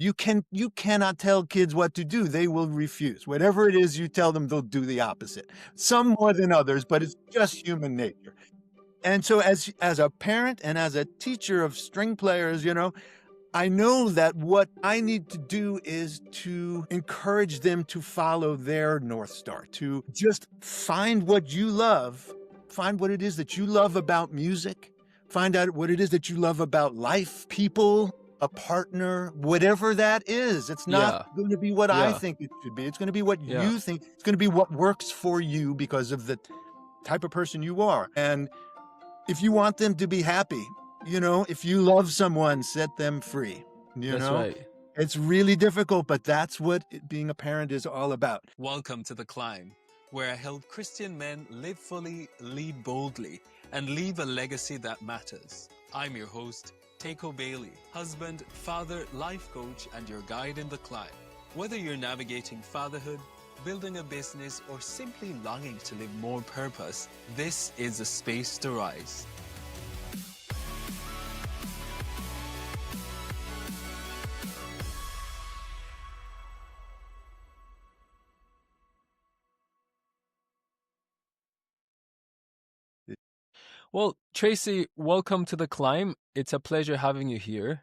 You cannot tell kids what to do. They will refuse. Whatever it is you tell them, they'll do the opposite. Some more than others, but it's just human nature. And so as a parent and as a teacher of string players, I know that what I need to do is to encourage them to follow their North Star, to just find what you love, find what it is that you love about music, find out what it is that you love about life, people, a partner, whatever that is. It's not Yeah, going to be what I yeah, think it should be. It's going to be what yeah. you think. It's going to be what works for you because of the type of person you are. And if you want them to be happy, if you love someone, set them free, you That's know? right. It's really difficult, but that's what being a parent is all about. Welcome to The Climb, where I help Christian men live fully, lead boldly, and leave a legacy that matters. I'm your host, Teko Bailey, husband, father, life coach, and your guide in the climb. Whether you're navigating fatherhood, building a business, or simply longing to live more purpose, this is a space to rise. Well, Tracy, welcome to The Climb. It's a pleasure having you here.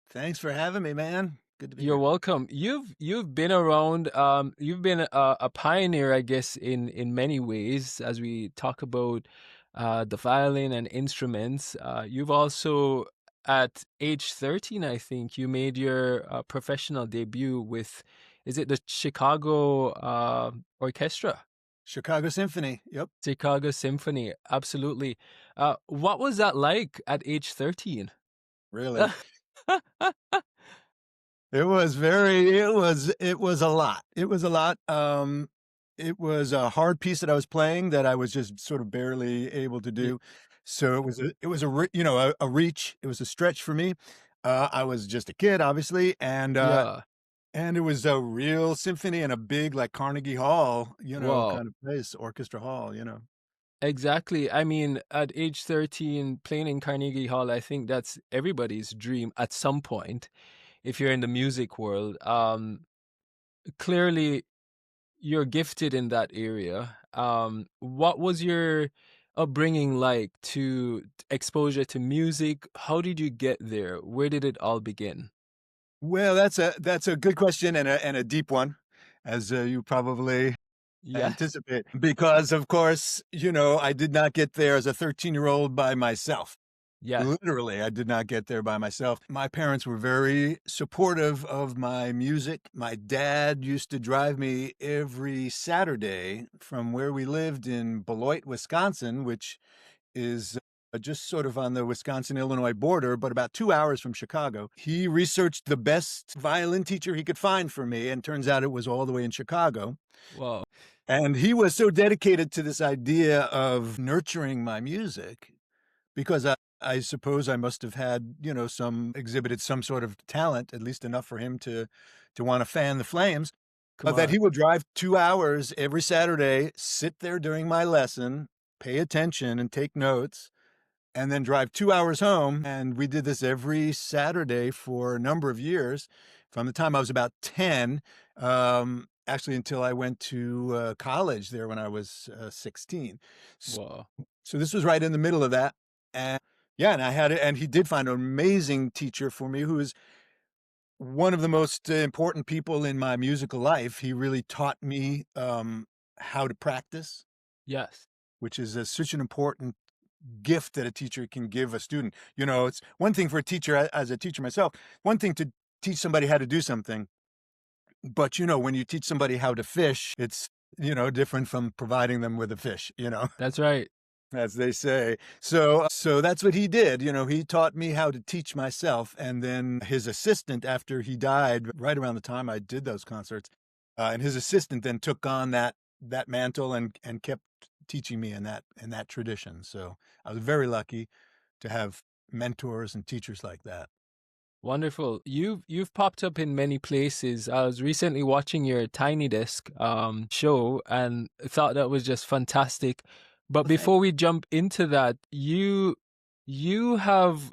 Thanks for having me, man. Good to be You're here. welcome. You've been around. You've been a pioneer, I guess, in many ways. As we talk about the violin and instruments, you've also at age 13, I think, you made your professional debut with, is it the Chicago Orchestra? Chicago Symphony. Yep. Chicago Symphony, absolutely. What was that like at age 13? Really. It was a lot. It was a lot. It was a hard piece that I was playing that I was just sort of barely able to Y- do. So it was a reach. It was a stretch for me. I was just a kid, obviously, Yeah. and it was a real symphony in a big, like, Carnegie Hall, Wow. kind of place, orchestra hall. Exactly. I mean, at age 13, playing in Carnegie Hall, I think that's everybody's dream at some point if you're in the music world. Clearly, you're gifted in that area. What was your upbringing like to exposure to music? How did you get there? Where did it all begin? Well, that's a good question and a deep one, as, you probably Yes. anticipate, because, of course, I did not get there as a 13-year-old by myself. Yes. Literally, I did not get there by myself. My parents were very supportive of my music. My dad used to drive me every Saturday from where we lived in Beloit, Wisconsin, which is just sort of on the Wisconsin-Illinois border, but about 2 hours from Chicago. He researched the best violin teacher he could find for me, and turns out it was all the way in Chicago. Wow. And he was so dedicated to this idea of nurturing my music because I suppose I must have had, exhibited some sort of talent, at least enough for him to want to fan the flames, Come that he on. would drive 2 hours every Saturday, sit there during my lesson, pay attention and take notes, and then drive 2 hours home. And we did this every Saturday for a number of years, from the time I was about 10, actually until I went to college there when I was 16. S- Wow. So this was right in the middle of that. And yeah, and and he did find an amazing teacher for me who is one of the most important people in my musical life. He really taught me how to practice, Yes. which is such an important gift that a teacher can give a student. It's one thing for a teacher, as a teacher myself, one thing to teach somebody how to do something, but when you teach somebody how to fish, it's, different from providing them with a fish, That's right. as they say. So that's what he did. He taught me how to teach myself. And then his assistant, after he died, right around the time I did those concerts, and his assistant then took on that mantle and kept teaching me in that tradition. So I was very lucky to have mentors and teachers like that. Wonderful. You've popped up in many places. I was recently watching your Tiny Desk show and thought that was just fantastic. But Well, thank before we jump into that, you have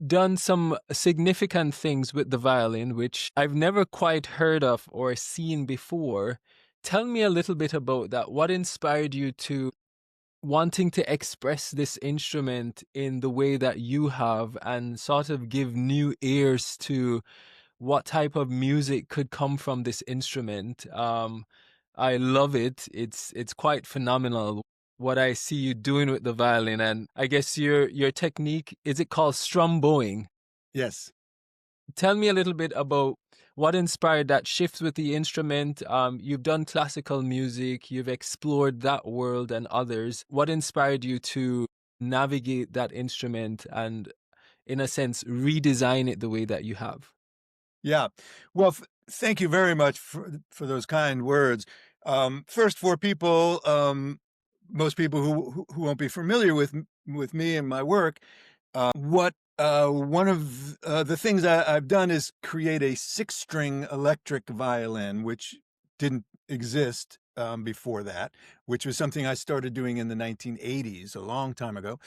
done some significant things with the violin, which I've never quite heard of or seen before. Tell me a little bit about that. What inspired you to wanting to express this instrument in the way that you have and sort of give new ears to what type of music could come from this instrument? I love it. It's quite phenomenal what I see you doing with the violin, and I guess your technique, is it called strum-bowing? Yes. Tell me a little bit about what inspired that shift with the instrument. You've done classical music, you've explored that world and others. What inspired you to navigate that instrument and, in a sense, redesign it the way that you have? Yeah. Well, thank you very much for those kind words. First, for people, most people who won't be familiar with me and my work, one of the things I've done is create a 6-string electric violin, which didn't exist before that, which was something I started doing in the 1980s, a long time ago,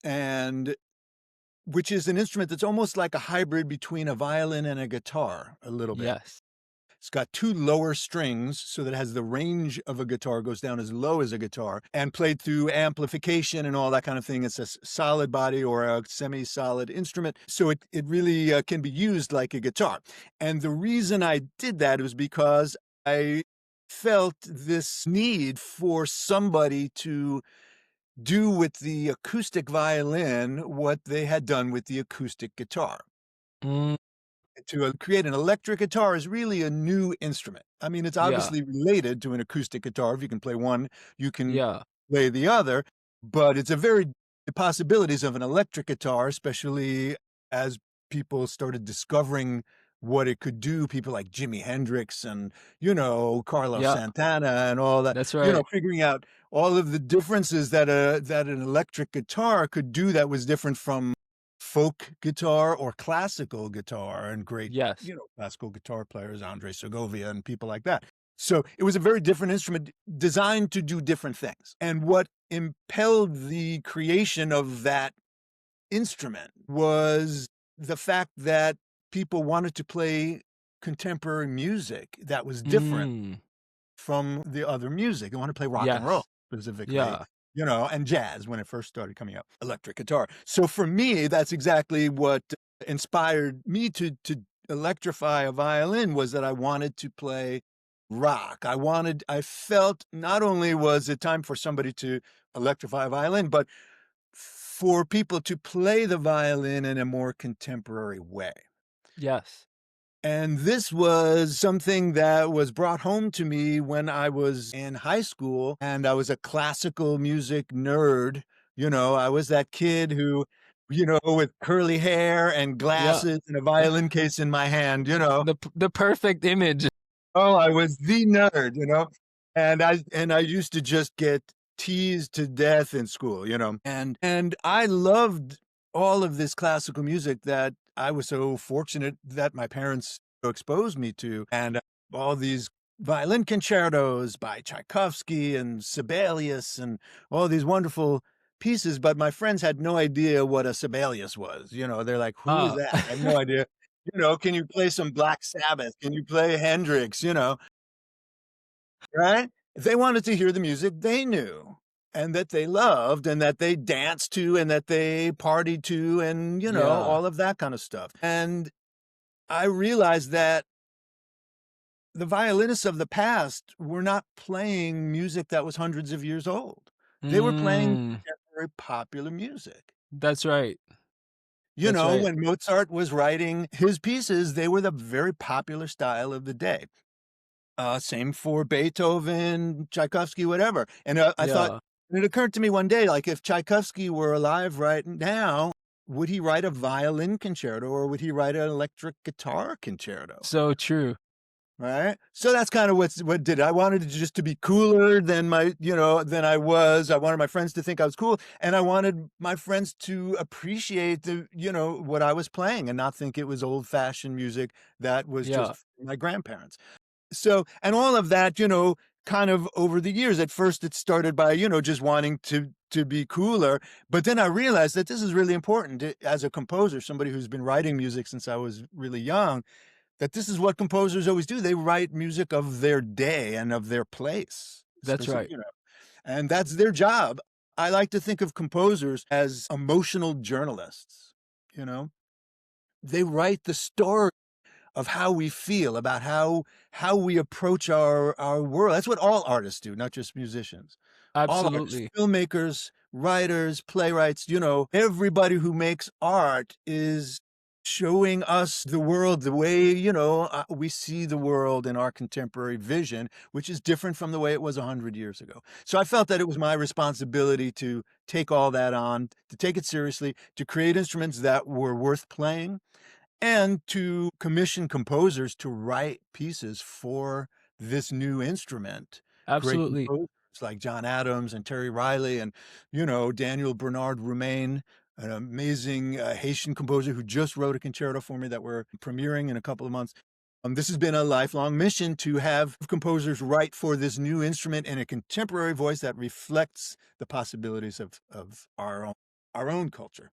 and which is an instrument that's almost like a hybrid between a violin and a guitar, a little bit. Yes. It's got 2 lower strings so that it has the range of a guitar, goes down as low as a guitar, and played through amplification and all that kind of thing. It's a solid body or a semi-solid instrument, so it really can be used like a guitar. And the reason I did that was because I felt this need for somebody to do with the acoustic violin what they had done with the acoustic guitar. Mm, To create an electric guitar is really a new instrument. I mean, it's yeah. obviously related to an acoustic guitar. If you can play one, you can Yeah. play the other, but it's the possibilities of an electric guitar, especially as people started discovering what it could do, people like Jimi Hendrix and, Carlos Yeah. Santana and all that, That's right. figuring out all of the differences that an electric guitar could do that was different from folk guitar or classical guitar, and great, Yes. classical guitar players, Andre Segovia and people like that. So it was a very different instrument designed to do different things. And what impelled the creation of that instrument was the fact that people wanted to play contemporary music that was different Mm, from the other music. They want to play rock and roll yes. specifically, Yeah. and jazz when it first started coming out, electric guitar. So for me, that's exactly what inspired me to electrify a violin, was that I wanted to play rock. I felt not only was it time for somebody to electrify a violin, but for people to play the violin in a more contemporary way. Yes. And this was something that was brought home to me when I was in high school, and I was a classical music nerd. I was that kid who, with curly hair and Yeah. glasses and a violin case in my hand. The perfect image. Oh, I was the nerd. And I used to just get teased to death in school. And I loved all of this classical music that I was so fortunate that my parents exposed me to, and all these violin concertos by Tchaikovsky and Sibelius and all these wonderful pieces, but my friends had no idea what a Sibelius was. They're like, "Who is Ah. that?" I have no idea. Can you play some Black Sabbath? Can you play Hendrix? Right? They wanted to hear the music they knew and that they loved and that they danced to and that they partied to and, Yeah. all of that kind of stuff. And I realized that the violinists of the past were not playing music that was hundreds of years old. They were playing Mm, very popular music. that's right. That's right. When Mozart was writing his pieces, they were the very popular style of the day. Same for Beethoven, Tchaikovsky, whatever. And I thought, Yeah. and it occurred to me one day, like if Tchaikovsky were alive right now, would he write a violin concerto or would he write an electric guitar concerto? So true. Right? So that's kind of what did it. I wanted to just to be cooler than than I was. I wanted my friends to think I was cool, and I wanted my friends to appreciate what I was playing and not think it was old-fashioned music that was Yeah. just my grandparents. So, and all of that, kind of over the years. At first, it started by, just wanting to be cooler. But then I realized that this is really important as a composer, somebody who's been writing music since I was really young, that this is what composers always do. They write music of their day and of their place. That's right. And that's their job. I like to think of composers as emotional journalists, you know? They write the story of how we feel, about how we approach our world. That's what all artists do, not just musicians. All artists, Absolutely. filmmakers, writers, playwrights, everybody who makes art is showing us the world the way, we see the world in our contemporary vision, which is different from the way it was 100 years ago. So I felt that it was my responsibility to take all that on, to take it seriously, to create instruments that were worth playing, and to commission composers to write pieces for this new instrument. Great Absolutely. composers like John Adams and Terry Riley and, Daniel Bernard Roumain, an amazing Haitian composer who just wrote a concerto for me that we're premiering in a couple of months. This has been a lifelong mission to have composers write for this new instrument in a contemporary voice that reflects the possibilities of our own culture.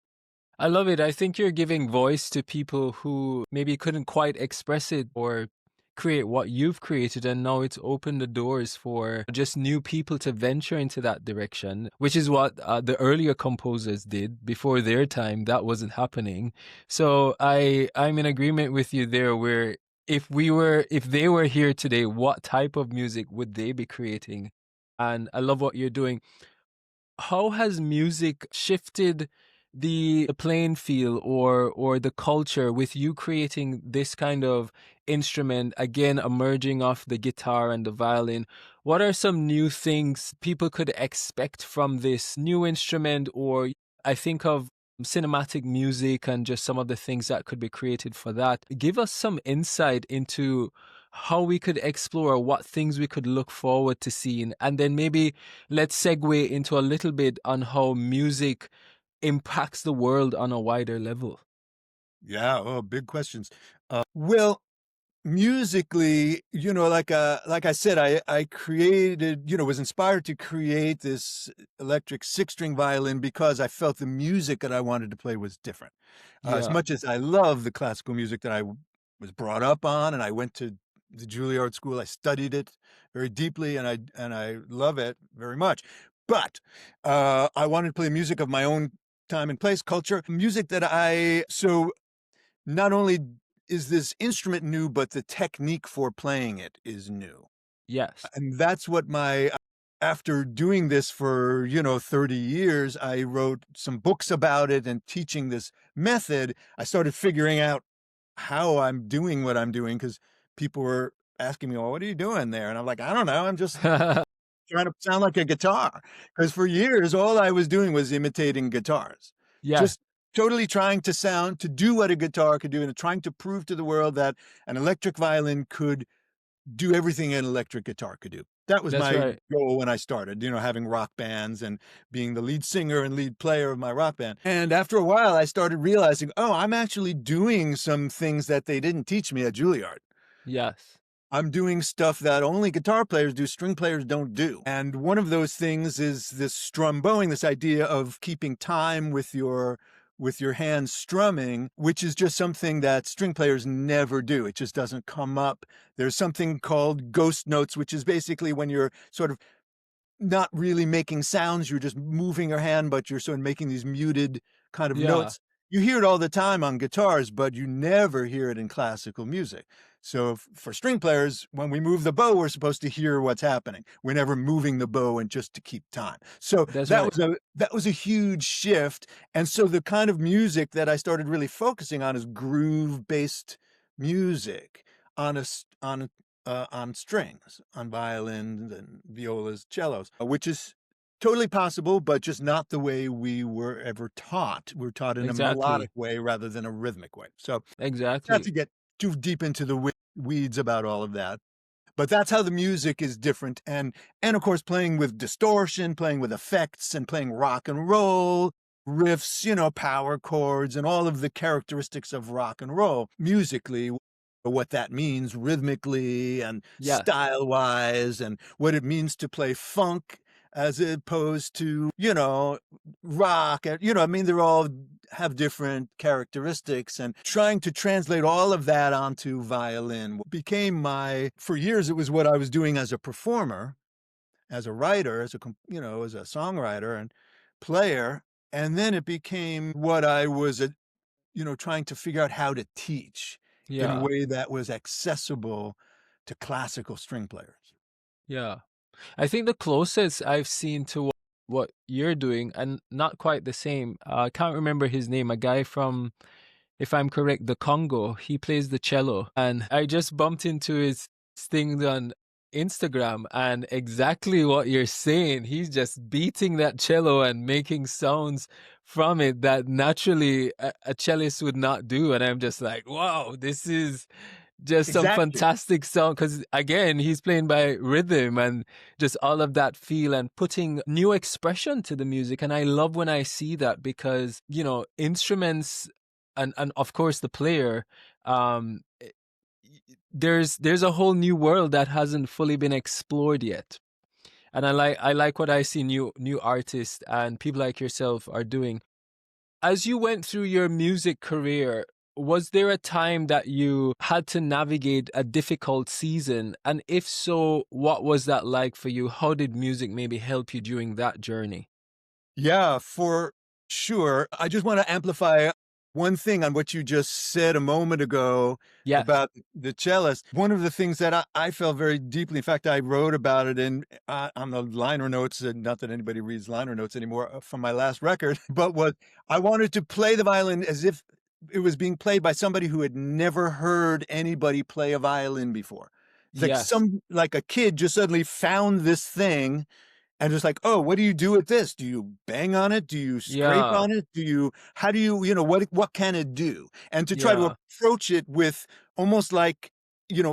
I love it. I think you're giving voice to people who maybe couldn't quite express it or create what you've created, and now it's opened the doors for just new people to venture into that direction, which is what the earlier composers did before their time. That wasn't happening. So I'm in agreement with you there, where if they were here today, what type of music would they be creating? And I love what you're doing. How has music shifted the playing field or the culture with you creating this kind of instrument, again emerging off the guitar and the violin? What are some new things people could expect from this new instrument? Or I think of cinematic music and just some of the things that could be created for that. Give us some insight into how we could explore, what things we could look forward to seeing, and then maybe let's segue into a little bit on how music impacts the world on a wider level. Yeah, big questions. Well, musically, like I said, I created, was inspired to create this electric 6-string violin because I felt the music that I wanted to play was different. As Yeah, much as I love the classical music that I was brought up on, and I went to the Juilliard school, I studied it very deeply, and I love it very much. But I wanted to play music of my own time and place, culture, music that not only is this instrument new, but the technique for playing it is new. yes. And that's what after doing this for, 30 years, I wrote some books about it and teaching this method. I started figuring out how I'm doing what I'm doing because people were asking me, well, what are you doing there? And I'm like, I don't know. I'm just trying to sound like a guitar. Because for years, all I was doing was imitating guitars. Yeah, Just totally trying to do what a guitar could do and trying to prove to the world that an electric violin could do everything an electric guitar could do. That was that's my right. goal when I started, having rock bands and being the lead singer and lead player of my rock band. And after a while, I started realizing, oh, I'm actually doing some things that they didn't teach me at Juilliard. Yes. I'm doing stuff that only guitar players do, string players don't do. And one of those things is this strum-bowing, this idea of keeping time with your hands strumming, which is just something that string players never do. It just doesn't come up. There's something called ghost notes, which is basically when you're sort of not really making sounds, you're just moving your hand, but you're sort of making these muted kind of Yeah, notes. You hear it all the time on guitars, but you never hear it in classical music. So for string players, when we move the bow, we're supposed to hear what's happening. We're never moving the bow and just to keep time. So that's right. that was a huge shift. And so the kind of music that I started really focusing on is groove-based music on on strings, on violins and violas, cellos, which is totally possible, but just not the way we were ever taught. We're taught in a melodic Exactly. way rather than a rhythmic way. So not Exactly. to get too deep into the weeds about all of that, but that's how the music is different. And of course, playing with distortion, playing with effects, and playing rock and roll riffs, power chords, and all of the characteristics of rock and roll musically. what that means rhythmically and Yeah. style-wise, and what it means to play funk as opposed to, rock. And, I mean, they're all have different characteristics, and trying to translate all of that onto violin became for years, it was what I was doing as a performer, as a writer, as a songwriter and player. And then it became what I was, trying to figure out how to teach in a Yeah. way that was accessible to classical string players. Yeah. I think the closest I've seen to what you're doing, and not quite the same, I can't remember his name, a guy from, if I'm correct, the Congo. He plays the cello. And I just bumped into his things on Instagram, and exactly what you're saying. He's just beating that cello and making sounds from it that naturally a cellist would not do. And I'm just like, wow, this is just some Exactly. fantastic song, because again, he's playing by rhythm and just all of that feel and putting new expression to the music. And I love when I see that, because instruments and of course the player, um there's a whole new world that hasn't fully been explored yet. And I like what I see new artists and people like yourself are doing. As you went through your music career, was there a time that you had to navigate a difficult season? And if so, what was that like for you? How did music maybe help you during that journey? Yeah, for sure. I just want to amplify one thing on what you just said a moment ago Yes. about the cellist. One of the things that I felt very deeply, in fact, I wrote about it on the liner notes, and not that anybody reads liner notes anymore, from my last record, but what I wanted to play the violin as if it was being played by somebody who had never heard anybody play a violin before. Yes. Like a kid just suddenly found this thing and just like, "Oh, what do you do with this? Do you bang on it? Do you scrape Yeah. on it? How do what can it do?" And to try to Yeah. approach it with almost like,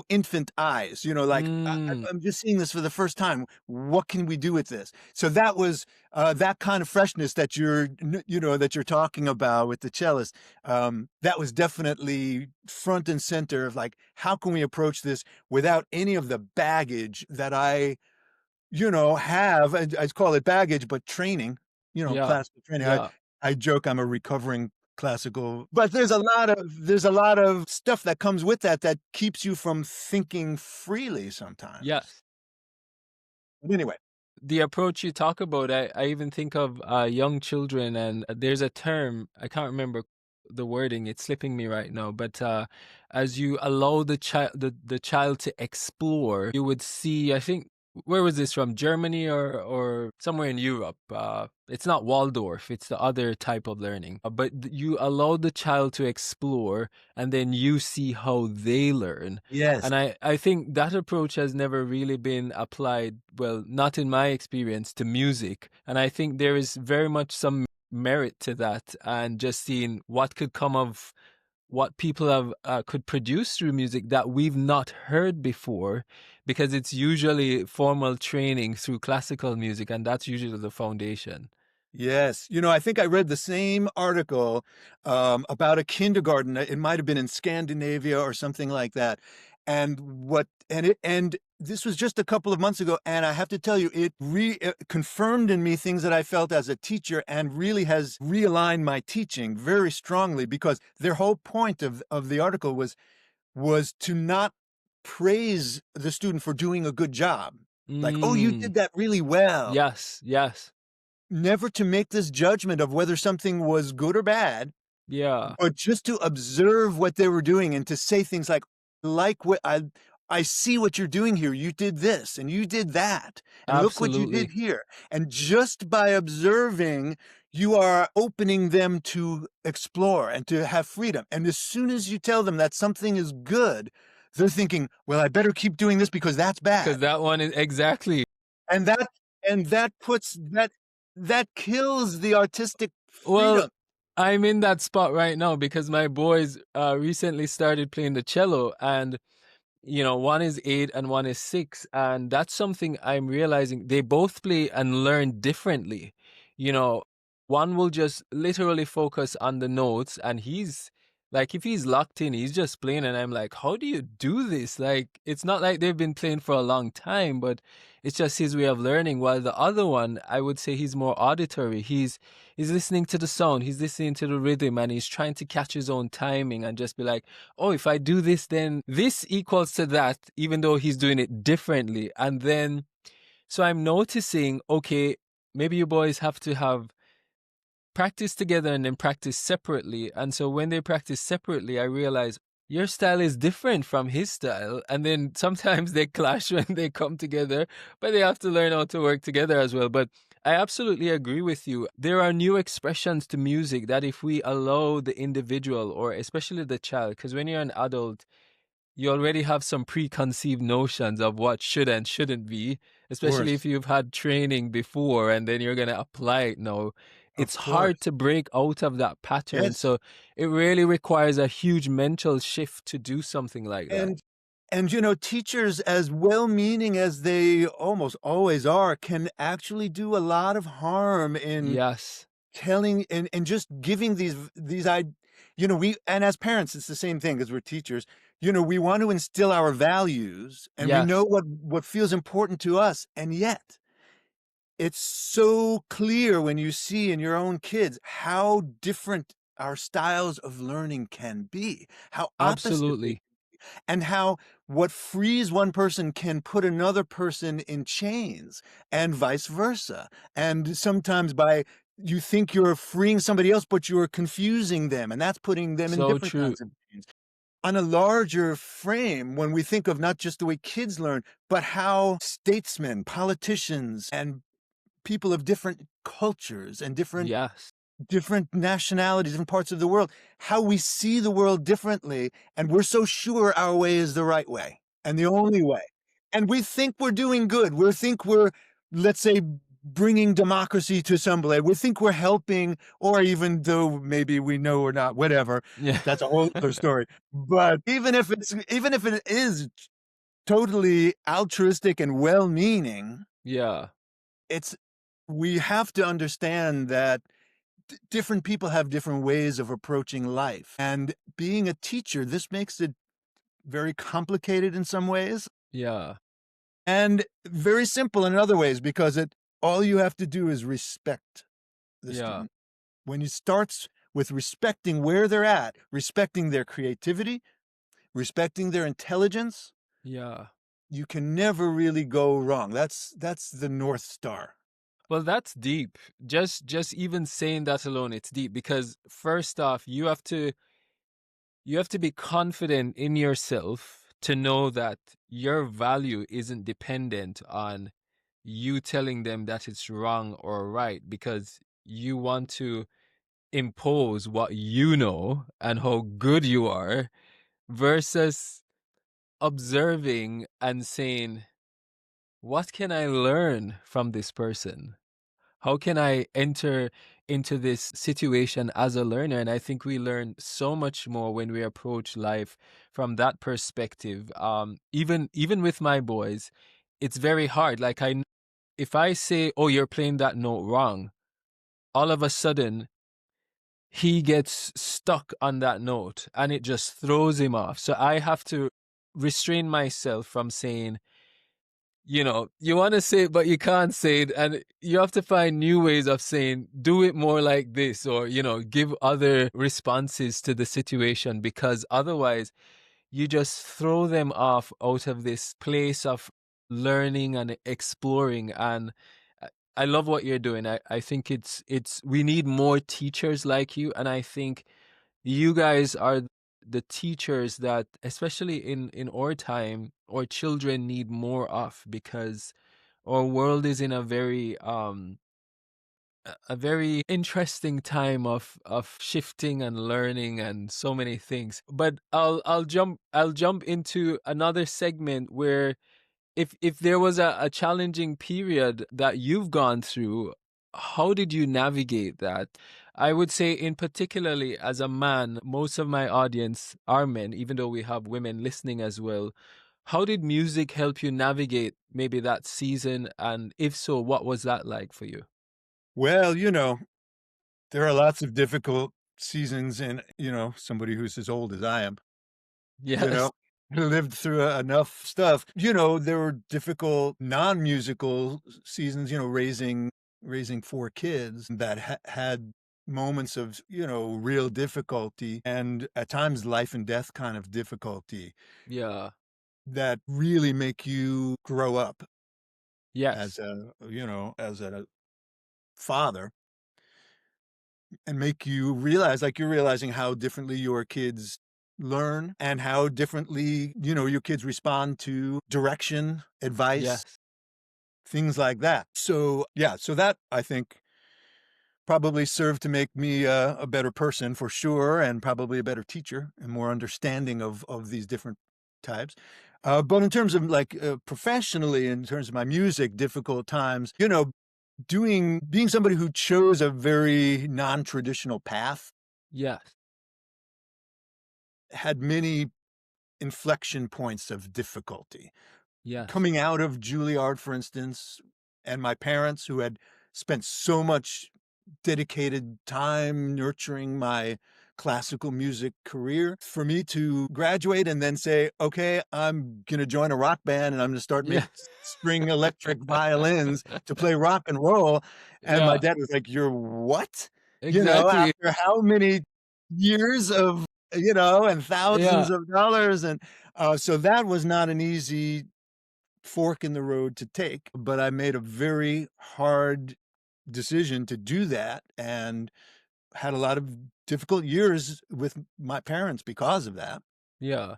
infant eyes, like, Mm. I'm just seeing this for the first time. What can we do with this? So that was, that kind of freshness that that you're talking about with the cellist. That was definitely front and center of like, how can we approach this without any of the baggage that I have, I call it baggage, but training, Yeah. classical training. Yeah. I joke I'm a recovering classical, but there's a lot of stuff that comes with that keeps you from thinking freely sometimes. Yes. But anyway, The approach you talk about, I even think of young children, and there's a term, I can't remember the wording, it's slipping me right now, but as you allow the child to explore, you would see, I think, where was this from? Germany or somewhere in Europe. It's not Waldorf, it's the other type of learning. But you allow the child to explore, and then you see how they learn. yes, And I think that approach has never really been applied, well, not in my experience, to music. And I think there is very much some merit to that, and just seeing what could come of what people have could produce through music that we've not heard before, because it's usually formal training through classical music, and that's usually the foundation. yes. I think I read the same article about a kindergarten. It might have been in Scandinavia or something like that. And this was just a couple of months ago, and I have to tell you, it confirmed in me things that I felt as a teacher, and really has realigned my teaching very strongly, because their whole point of the article was to not praise the student for doing a good job. Like, "Oh, you Mm, did that really well." yes, yes, Never to make this judgment of whether something was good or bad, yeah, but just to observe what they were doing and to say things like what I see what you're doing here. You did this and you did that. And look what you did absolutely. here. And just by observing, you are opening them to explore and to have freedom. And as soon as you tell them that something is good, they're thinking, well, I better keep doing this because that's Because bad. that one is exactly. And that puts that kills the artistic Well, freedom. I'm in that spot right now because my boys recently started playing the cello, and one is 8 and one is 6. And that's something I'm realizing. They both play and learn differently. You know, one will just literally focus on the notes, and he's Like if he's locked in, he's just playing, and I'm like, how do you do this? Like it's not like they've been playing for a long time, but it's just his way of learning. While the other one, I would say he's more auditory. He's listening to the sound, he's listening to the rhythm, and he's trying to catch his own timing and just be like, oh, if I do this, then this equals to that, even though he's doing it differently. And then so I'm noticing, okay, maybe you boys have to have practice together and then practice separately. And so when they practice separately, I realize your style is different from his style. And then sometimes they clash when they come together, but they have to learn how to work together as well. But I absolutely agree with you. There are new expressions to music that if we allow the individual, or especially the child, because when you're an adult, you already have some preconceived notions of what should and shouldn't be, especially if you've had training before and then you're going to apply it now. It's hard to break out of that pattern. Yes. So it really requires a huge mental shift to do something like that. And you know, teachers, as well-meaning as they almost always are, can actually do a lot of harm in Yes. telling and just giving these you know, and as parents, it's the same thing as we're teachers. You know, we want to instill our values, and we know Yes. what feels important to us, and yet it's so clear when you see in your own kids how different our styles of learning can be, how opposite they Absolutely. and how what frees one person can put another person in chains, and vice versa. And sometimes you think you're freeing somebody else, but you're confusing them, and that's putting them in So different true. kinds of chains. On a larger frame, when we think of not just the way kids learn, but how statesmen, politicians, and people of different cultures and different Yes. nationalities, different parts of the world, how we see the world differently, and we're so sure our way is the right way and the only way. And we think we're doing good. We think we're, let's say, bringing democracy to somebody. We think we're helping, or even though maybe we know we're not, whatever. Yeah. That's a whole other story. But even if it is totally altruistic and well-meaning, Yeah. we have to understand that different people have different ways of approaching life. And being a teacher, this makes it very complicated in some ways Yeah. and very simple in other ways, because all you have to do is respect the student. When it starts with respecting where they're at, respecting their creativity, respecting their intelligence, you can never really go wrong. That's the North Star. Well, that's deep. Just even saying that alone, it's deep, because first off, you have to be confident in yourself to know that your value isn't dependent on you telling them that it's wrong or right, because you want to impose what you know and how good you are, versus observing and saying, what can I learn from this person? How can I enter into this situation as a learner? And I think we learn so much more when we approach life from that perspective. Even with my boys, it's very hard. Like if I say, "Oh, you're playing that note wrong," all of a sudden he gets stuck on that note, and it just throws him off. So I have to restrain myself from saying, you want to say it, but you can't say it. And you have to find new ways of saying, do it more like this, or, give other responses to the situation, because otherwise you just throw them off out of this place of learning and exploring. And I love what you're doing. I think we need more teachers like you. And I think you guys are the teachers that, especially in our time, our children need more of, because our world is in a very interesting time of shifting and learning and so many things. But I'll jump into another segment where, if there was a challenging period that you've gone through, how did you navigate that? I would say, in particularly as a man, most of my audience are men, even though we have women listening as well. How did music help you navigate maybe that season? And if so, what was that like for you? Well, there are lots of difficult seasons, and, somebody who's as old as I am, Yes. lived through enough stuff. There were difficult non-musical seasons, raising 4 kids that had moments of, real difficulty, and at times life and death kind of difficulty Yeah. that really make you grow up as Yes. a father, and make you realize, like you're realizing, how differently your kids learn and how differently, your kids respond to direction, advice, Yes. things like that. So, yeah, so that, I think, probably served to make me a better person for sure, and probably a better teacher and more understanding of these different types. But in terms of professionally, in terms of my music, difficult times, being somebody who chose a very non-traditional path, Yes. had many inflection points of difficulty. Yes. Coming out of Juilliard, for instance, and my parents, who had spent so much dedicated time nurturing my classical music career, for me to graduate and then say, okay, I'm going to join a rock band and I'm going to start Yeah. making string electric violins to play rock and roll. And my Yeah. dad was like, you're what? Exactly. After how many years of, and thousands Yeah. of dollars. And so that was not an easy fork in the road to take, but I made a very hard decision to do that, and had a lot of difficult years with my parents because of that, Yeah.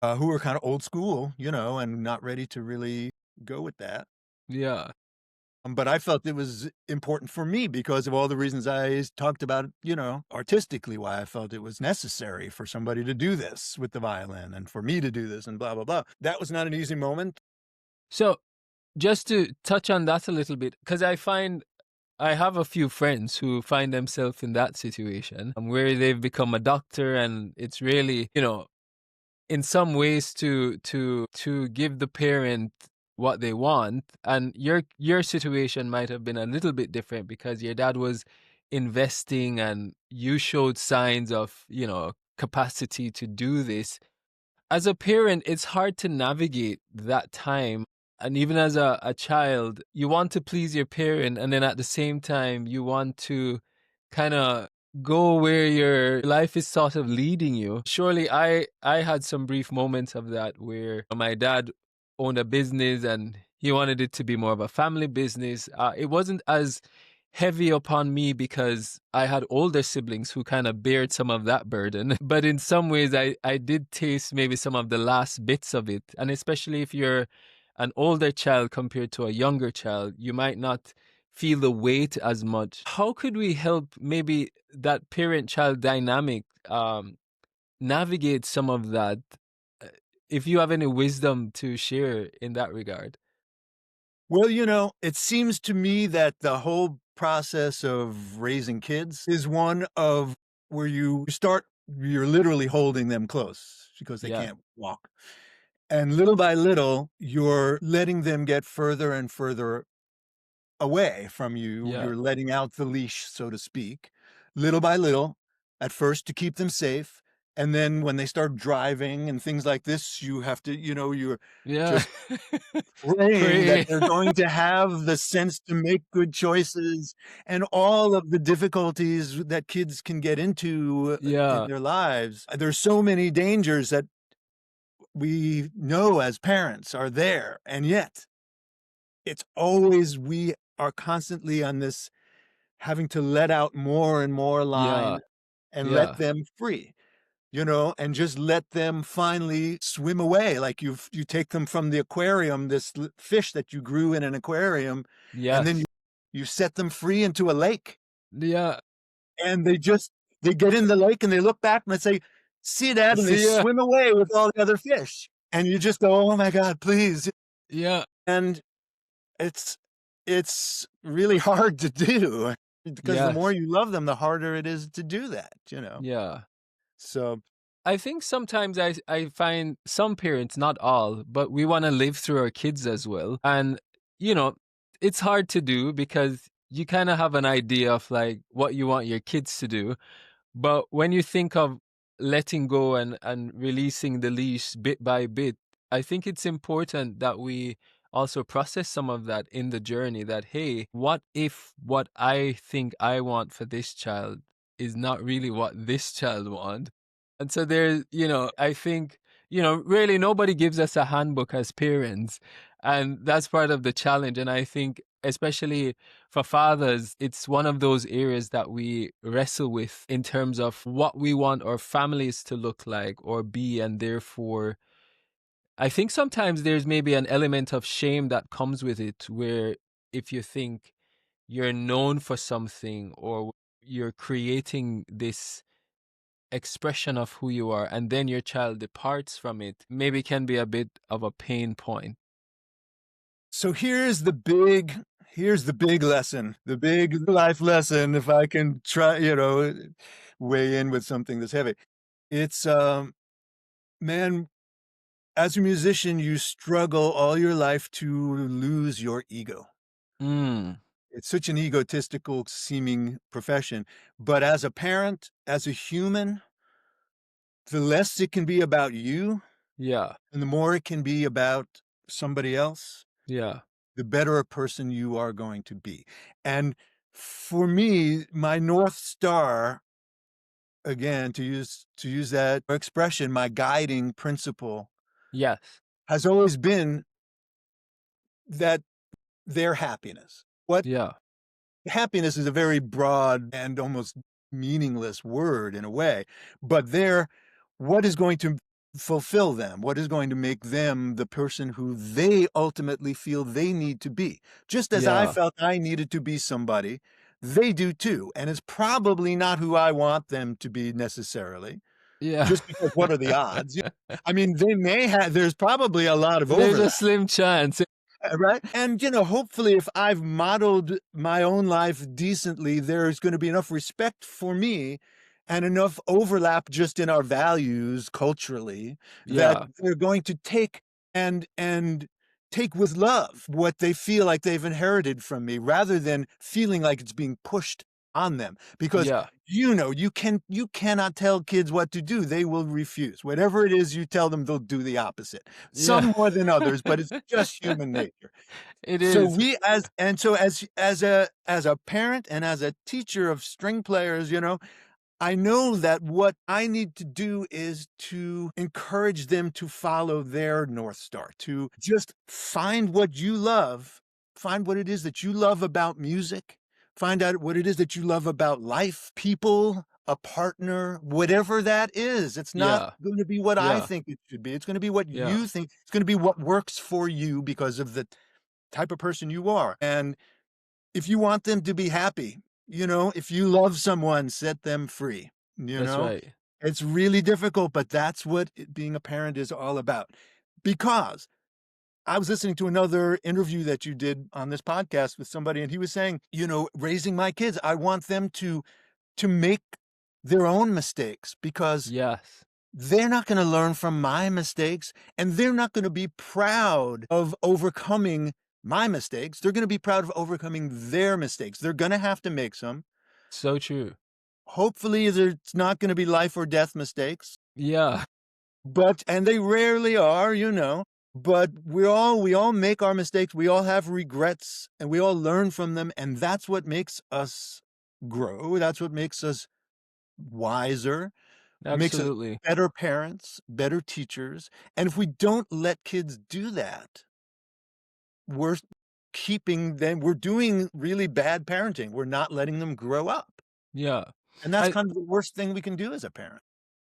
who were kind of old school, and not ready to really go with that. Yeah. But I felt it was important for me because of all the reasons I talked about, artistically, why I felt it was necessary for somebody to do this with the violin and for me to do this and blah, blah, blah. That was not an easy moment. So just to touch on that a little bit, because I have a few friends who find themselves in that situation where they've become a doctor, and it's really, in some ways to give the parent what they want. And your situation might have been a little bit different because your dad was investing and you showed signs of, capacity to do this. As a parent, it's hard to navigate that time. And even as a child, you want to please your parent, and then at the same time, you want to kind of go where your life is sort of leading you. Surely I had some brief moments of that where my dad owned a business and he wanted it to be more of a family business. It wasn't as heavy upon me because I had older siblings who kind of bared some of that burden. But in some ways, I did taste maybe some of the last bits of it. And especially if you're an older child compared to a younger child, you might not feel the weight as much. How could we help maybe that parent-child dynamic navigate some of that? Uh, If you have any wisdom to share in that regard. Well, it seems to me that the whole process of raising kids is one of where you're literally holding them close because they Yeah, can't walk. And little by little, you're letting them get further and further away from you. yeah, You're letting out the leash, so to speak, little by little, at first to keep them safe. And then when they start driving and things like this, you have to, you're yeah. just praying that Pray. they're going to have the sense to make good choices, and all of the difficulties that kids can get into in Yeah, their lives. There's so many dangers that we know as parents are there, and yet it's always, we are constantly on this, having to let out more and more yeah, line and let yeah, them free, and just let them finally swim away. Like you take them from the aquarium, this fish that you grew in an aquarium, and then yes, you set them free into a lake, yeah, and they get in the lake and they look back and they say, see that, and they see ya, swim away with all the other fish. And you just go, oh my God, please. yeah, And it's it's really hard to do, because the more yes, you love them, the harder it is to do that. yeah. So I think sometimes I find some parents, not all, but we want to live through our kids as well. And, you know, it's hard to do because you kind of have an idea of like what you want your kids to do. But when you think of letting go and releasing the leash bit by bit, I think it's important that we also process some of that in the journey, that, hey, what if what I think I want for this child is not really what this child wants? And so there, I think, really nobody gives us a handbook as parents. And that's part of the challenge. And I think, especially for fathers, it's one of those areas that we wrestle with in terms of what we want our families to look like or be. And therefore, I think sometimes there's maybe an element of shame that comes with it, where if you think you're known for something or you're creating this expression of who you are and then your child departs from it, maybe can be a bit of a pain point. So here's the big lesson, the big life lesson, if I can try, weigh in with something that's heavy. It's, man, as a musician, you struggle all your life to lose your ego. Mm, It's such an egotistical seeming profession. But as a parent, as a human, the less it can be about you yeah, and the more it can be about somebody else, yeah, the better a person you are going to be. And for me, my North Star, again, to use that expression, my guiding principle yes, has always been that their happiness. What yeah, happiness is a very broad and almost meaningless word in a way, but what is going to fulfill them? What is going to make them the person who they ultimately feel they need to be? Just as I yeah, felt I needed to be somebody, they do too. And it's probably not who I want them to be necessarily, yeah. just because what are the odds? I mean, there's probably a lot of There's a overlap. slim chance. Right? And, hopefully if I've modeled my own life decently, there's going to be enough respect for me and enough overlap just in our values culturally that Yeah, they're going to and take with love what they feel like they've inherited from me rather than feeling like it's being pushed on them. Because yeah, you cannot tell kids what to do. They will refuse. Whatever it is you tell them, they'll do the opposite. yeah. Some more than others, but it's just human nature. It So is. we as a parent and as a teacher of string players, I know that what I need to do is to encourage them to follow their North Star, to just find what you love, find what it is that you love about music, find out what it is that you love about life, people, a partner, whatever that is. It's not Yeah, going to be what I yeah, think it should be. It's going to be what yeah, you think. It's going to be what works for you because of the type of person you are. And if you want them to be happy, if you love someone, set them free, you that's know? right. It's really difficult, but that's what being a parent is all about. Because I was listening to another interview that you did on this podcast with somebody, and he was saying, raising my kids, I want them to make their own mistakes because Yes, they're not going to learn from my mistakes, and they're not going to be proud of overcoming my mistakes. They're going to be proud of overcoming their mistakes. They're going to have to make some. so true. Hopefully, it's not going to be life or death mistakes, Yeah, and they rarely are, But we all make our mistakes. We all have regrets, and we all learn from them, and that's what makes us grow. That's what makes us wiser. Makes us absolutely. better parents, better teachers, and if we don't let kids do that, we're we're doing really bad parenting. We're not letting them grow up, Yeah. and that's I kind of the worst thing we can do as a parent.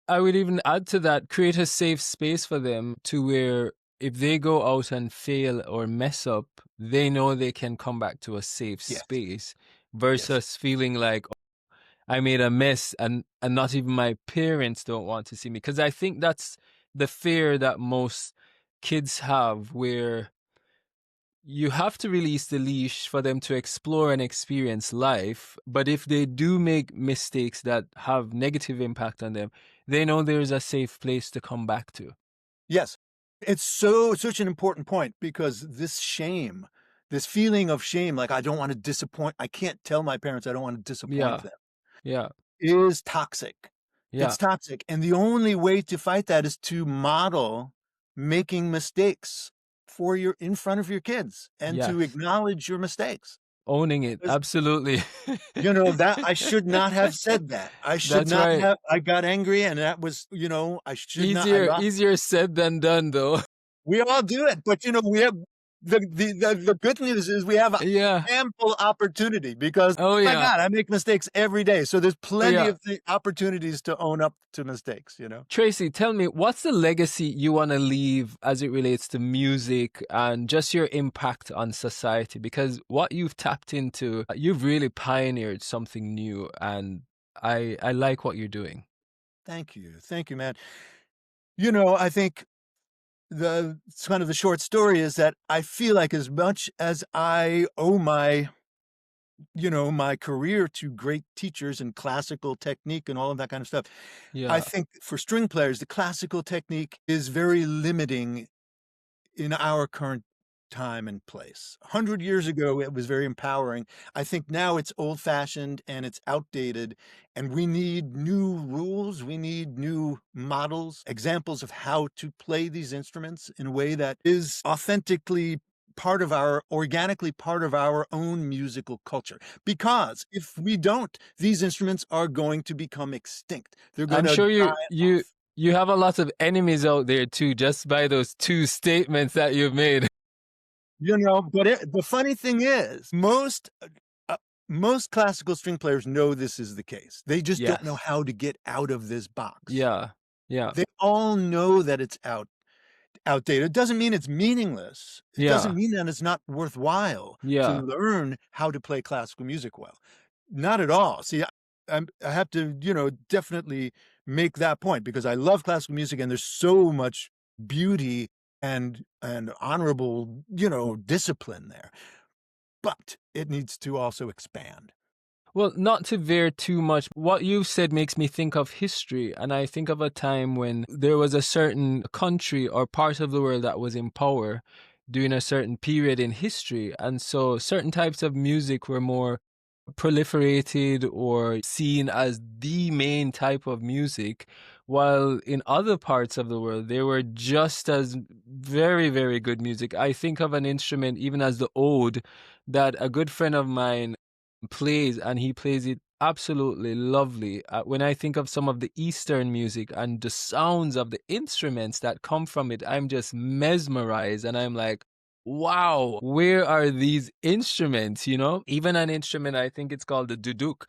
I would even add to that, create a safe space for them to where if they go out and fail or mess up, they know they can come back to a safe Yes, space yes. versus feeling like, "Oh, I made a mess and not even my parents don't want to see me." Because I think that's the fear that most kids have, where you have to release the leash for them to explore and experience life. But if they do make mistakes that have negative impact on them, they know there's a safe place to come back to. Yes. It's such an important point because this feeling of shame, like, I don't wanna disappoint I can't tell my parents I don't wanna disappoint Yeah. them. Yeah. is toxic. Yeah. It's toxic. And the only way to fight that is to model making mistakes in front of your kids and to Yes. acknowledge your mistakes. Owning it. Because, Absolutely. that I should not have said that. That's right. I got angry and that was, I should not, I lost. Easier said than done, though. We all do it, but we have the good news is we have Yeah. ample opportunity because Oh, my yeah. God, I make mistakes every day. So there's plenty yeah. of opportunities to own up to mistakes, Tracy, tell me, what's the legacy you want to leave as it relates to music and just your impact on society? Because what you've tapped into, you've really pioneered something new, and I like what you're doing. Thank you. Thank you, man. I think the kind of the short story is that I feel like as much as I owe my career to great teachers and classical technique and all of that kind of stuff, Yeah. I think for string players, the classical technique is very limiting in our current time and place. 100 years ago, it was very empowering. I think now it's old-fashioned and it's outdated, and we need new rules. We need new models, examples of how to play these instruments in a way that is organically part of our own musical culture. Because if we don't, these instruments are going to become extinct. They're going I'm to sure die off. you have a lot of enemies out there too, just by those two statements that you've made. But the funny thing is, most classical string players know this is the case. They just don't know Yes. how to get out of this box. Yeah. Yeah. They all know that it's outdated. It doesn't mean it's meaningless. It Yeah. doesn't mean that it's not worthwhile Yeah. to learn how to play classical music well. Not at all. See, I have to, definitely make that point because I love classical music and there's so much beauty and honorable, discipline there. But it needs to also expand. Well, not to veer too much, what you've said makes me think of history. And I think of a time when there was a certain country or part of the world that was in power during a certain period in history. And so certain types of music were more proliferated or seen as the main type of music, while in other parts of the world, they were just as very, very good music. I think of an instrument, even as the oud, that a good friend of mine plays, and he plays it absolutely lovely. When I think of some of the Eastern music and the sounds of the instruments that come from it, I'm just mesmerized, and I'm like, wow, where are these instruments? Even an instrument, I think it's called the duduk.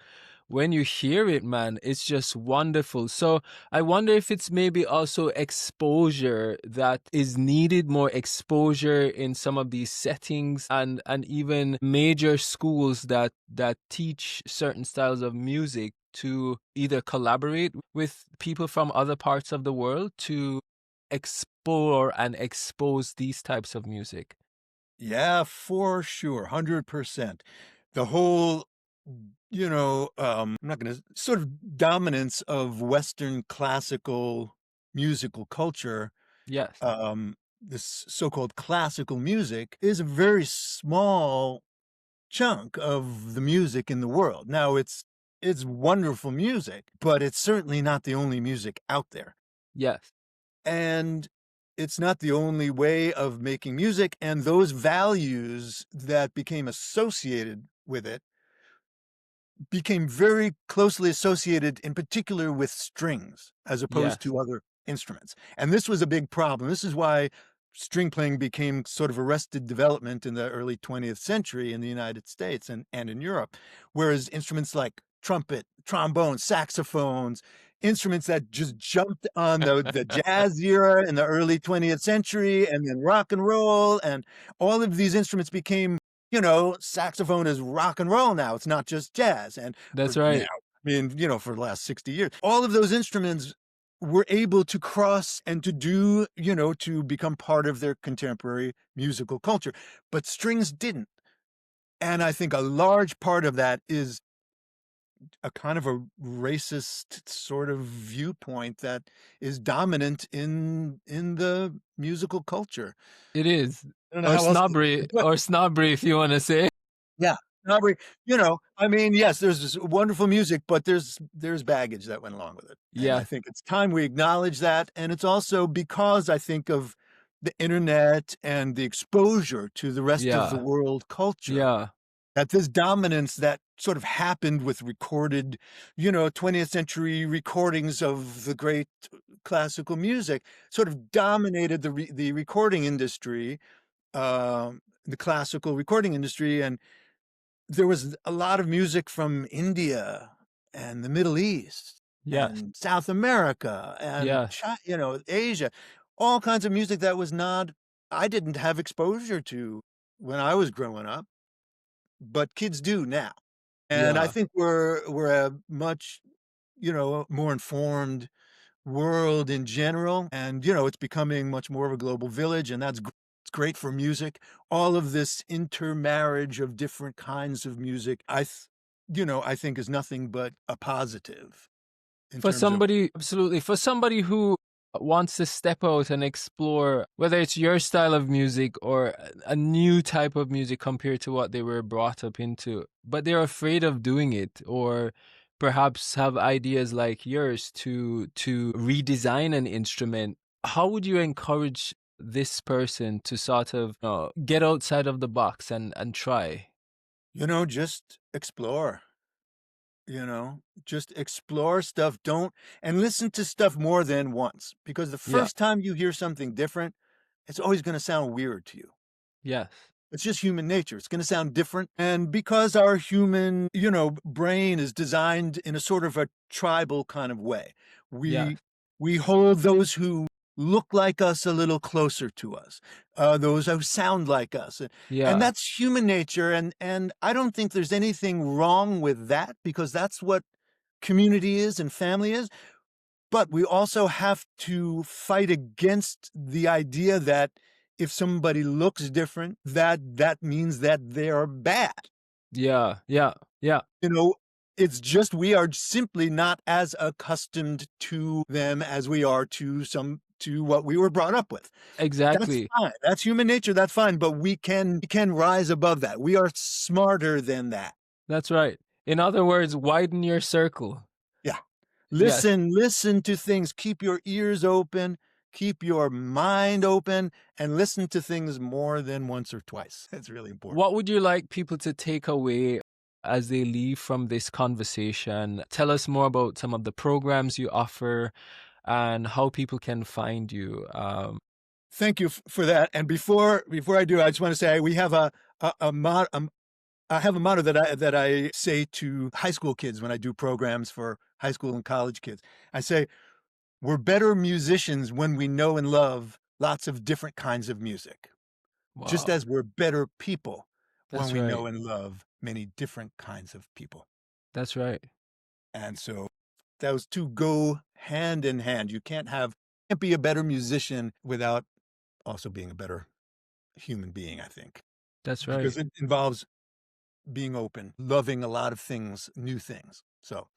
When you hear it, man, it's just wonderful. So I wonder if it's maybe also exposure that is needed, more exposure in some of these settings, and even major schools that teach certain styles of music to either collaborate with people from other parts of the world to explore and expose these types of music. Yeah, for sure. 100%. The whole, I'm not going to sort of dominance of Western classical musical culture. Yes. This so-called classical music is a very small chunk of the music in the world. Now it's wonderful music, but it's certainly not the only music out there. Yes. And it's not the only way of making music, and those values that became associated with it became very closely associated in particular with strings as opposed to other instruments. And this was a big problem. This is why string playing became sort of arrested development in the early 20th century in the United States and in Europe, whereas instruments like trumpet, trombone, saxophones, instruments that just jumped on the jazz era in the early 20th century, and then rock and roll, and all of these instruments became, saxophone is rock and roll now. It's not just jazz. And that's right. Now, I mean, for the last 60 years, all of those instruments were able to cross and to do, to become part of their contemporary musical culture. But strings didn't. And I think a large part of that is a kind of a racist sort of viewpoint that is dominant in the musical culture. It is. I don't know Or how else to- snobbery, but- or snobbery, if you want to say. Yeah, Aubrey, I mean, yes, there's this wonderful music, but there's baggage that went along with it. And I Yeah, think it's time we acknowledge that. And it's also because I think of the internet and the exposure to the rest of the yeah, world culture, yeah, that this dominance that sort of happened with recorded, 20th century recordings of the great classical music sort of dominated the recording industry, the classical recording industry. And there was a lot of music from India and the Middle East yes, and South America and yes. Asia, all kinds of music that was not I didn't have exposure to when I was growing up, but kids do now. And I Yeah. think we're a much, more informed world in general. And, it's becoming much more of a global village, and it's great for music. All of this intermarriage of different kinds of music, I think is nothing but a positive in For terms of, somebody, absolutely. For somebody who wants to step out and explore, whether it's your style of music or a new type of music compared to what they were brought up into, but they're afraid of doing it, or perhaps have ideas like yours to redesign an instrument, how would you encourage this person to sort of get outside of the box and try? just explore. Just explore stuff. Don't and listen to stuff more than once, because the Yeah. first time you hear something different, it's always going to sound weird to you. Yes. It's just human nature. It's going to sound different. And because our human, brain is designed in a sort of a tribal kind of way, Yes. we hold those who look like us a little closer to us, those who sound like us. And Yeah. that's human nature. And I don't think there's anything wrong with that, because that's what community is and family is. But we also have to fight against the idea that if somebody looks different, that means that they are bad. Yeah. Yeah. Yeah. You know, it's just we are simply not as accustomed to them as we are to what we were brought up with. That's Exactly. fine. That's human nature. That's fine. But we can rise above that. We are smarter than that. That's right. In other words, widen your circle. Yeah. Yes, Listen to things. Keep your ears open, keep your mind open, and listen to things more than once or twice. That's really important. what would you like people to take away as they leave from this conversation? Tell us more about some of the programs you offer and how people can find you. Thank you for that. And before I do, I just want to say we have a I have a motto that I say to high school kids when I do programs for high school and college kids. I say, we're better musicians when we know and love lots of different kinds of music, just Wow, as we're better people when that's we right. know and love many different kinds of people. That's right. And so those two go hand in hand. You can't be a better musician without also being a better human being, I think, That's right. because it involves being open, loving a lot of things, new things. So,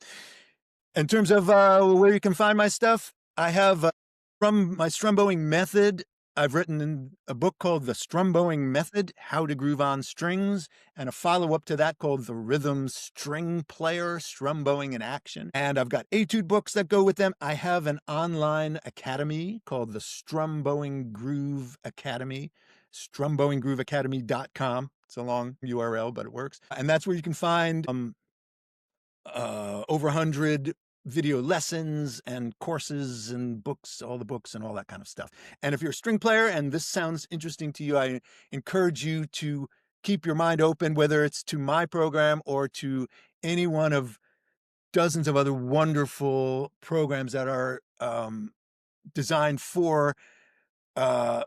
in terms of where you can find my stuff, I have from my Strum-bowing method. I've written in a book called The Strum-bowing Method: How to Groove on Strings, and a follow-up to that called The Rhythm String Player: Strum-bowing in Action. And I've got etude books that go with them. I have an online academy called the Strum-bowing Groove Academy, strumbowinggrooveacademy.com. It's a long URL, but it works. And that's where you can find over 100 video lessons and courses and books, all the books and all that kind of stuff. And if you're a string player and this sounds interesting to you, I encourage you to keep your mind open, whether it's to my program or to any one of dozens of other wonderful programs that are designed for uh,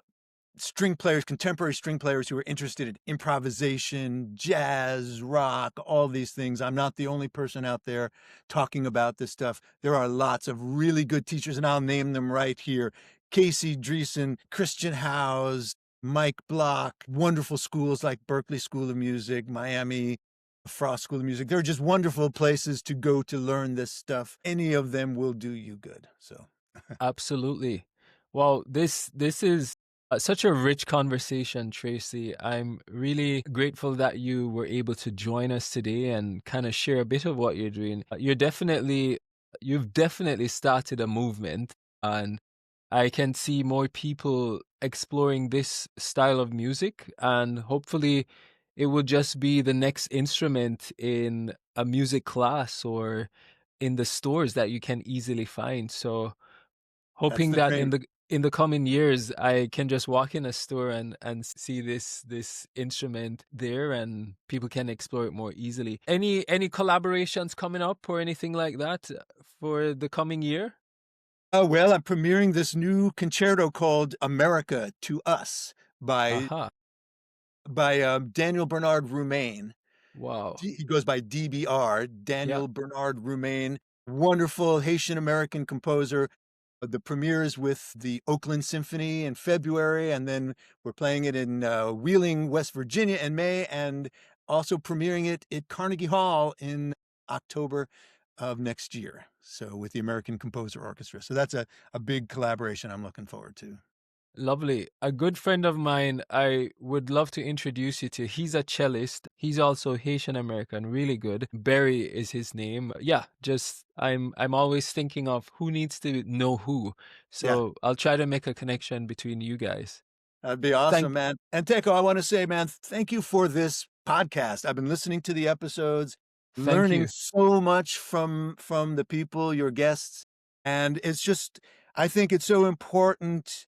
string players, contemporary string players who are interested in improvisation, jazz, rock, all these things. I'm not the only person out there talking about this stuff. There are lots of really good teachers, and I'll name them right here. Casey Dreesen, Christian Howes, Mike Block, wonderful schools like Berkeley School of Music, Miami Frost School of Music. They're just wonderful places to go to learn this stuff. Any of them will do you good. So Absolutely. Well, this is Such a rich conversation, Tracy. I'm really grateful that you were able to join us today and kind of share a bit of what you're doing. You've definitely started a movement, and I can see more people exploring this style of music, and hopefully it will just be the next instrument in a music class or in the stores that you can easily find. So That's hoping the that dream. in the coming years, I can just walk in a store and see this instrument there, and people can explore it more easily. Any collaborations coming up or anything like that for the coming year? Oh, well, I'm premiering this new concerto called America to Us by Aha! Daniel Bernard Roumain. Wow! He goes by DBR, Yeah, Daniel Bernard Roumain, wonderful Haitian American composer. The premiere is with the Oakland Symphony in February, and then we're playing it in Wheeling, West Virginia in May, and also premiering it at Carnegie Hall in October of next year. So with the American Composer Orchestra. So that's a big collaboration I'm looking forward to. lovely. A good friend of mine, I would love to introduce you to. He's a cellist. He's also Haitian American, really good. Barry is his name. Yeah, just I'm always thinking of who needs to know who. Yeah. So I'll try to make a connection between you guys. That'd be awesome, Thank man. And Teko, I want to say, man, thank you for this podcast. I've been listening to the episodes, thank learning you. so much from the people, your guests, and it's just I think it's so important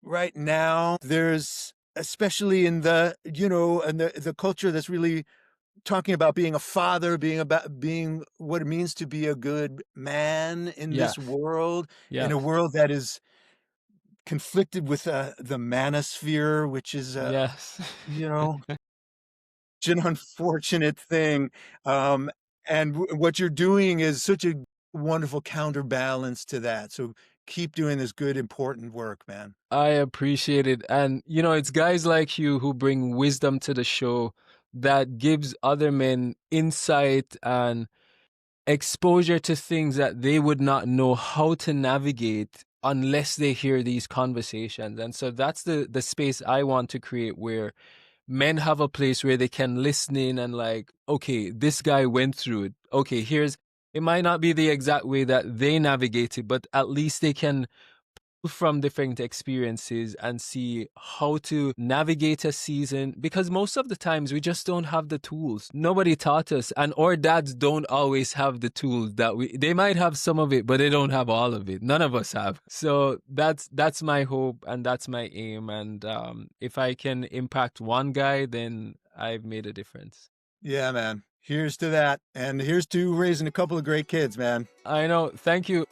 right now. There's especially in the, in the culture that's really talking about being a father, being what it means to be a good man in this Yes. world, in a Yes. world that is conflicted with the manosphere, which is Yes. you know, an unfortunate thing. Um, and what you're doing is such a wonderful counterbalance to that. So keep doing this good, important work, man. I appreciate it. And, it's guys like you who bring wisdom to the show that gives other men insight and exposure to things that they would not know how to navigate unless they hear these conversations. And so that's the space I want to create, where men have a place where they can listen in and like, okay, this guy went through it. Okay, it might not be the exact way that they navigated, but at least they can from different experiences and see how to navigate a season, because most of the times we just don't have the tools. Nobody taught us, and our dads don't always have the tools that they might have some of it, but they don't have all of it. None of us have. So that's my hope and that's my aim. And if I can impact one guy, then I've made a difference. Yeah, man. Here's to that. And here's to raising a couple of great kids, man. I know. Thank you.